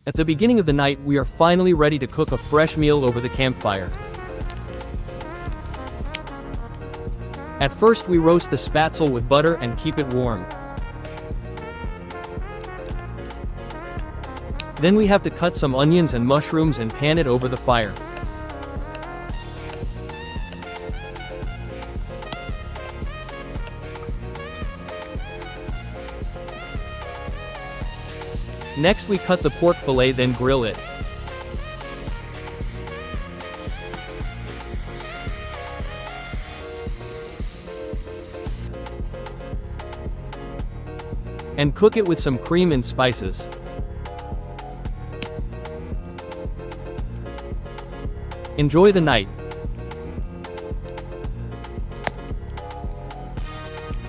At the beginning of the night, we are finally ready to cook a fresh meal over the campfire. At first, we roast the spatzel with butter and keep it warm. Then we have to cut some onions and mushrooms and pan it over the fire. Next we cut the pork fillet, then grill it. And cook it with some cream and spices. Enjoy the night.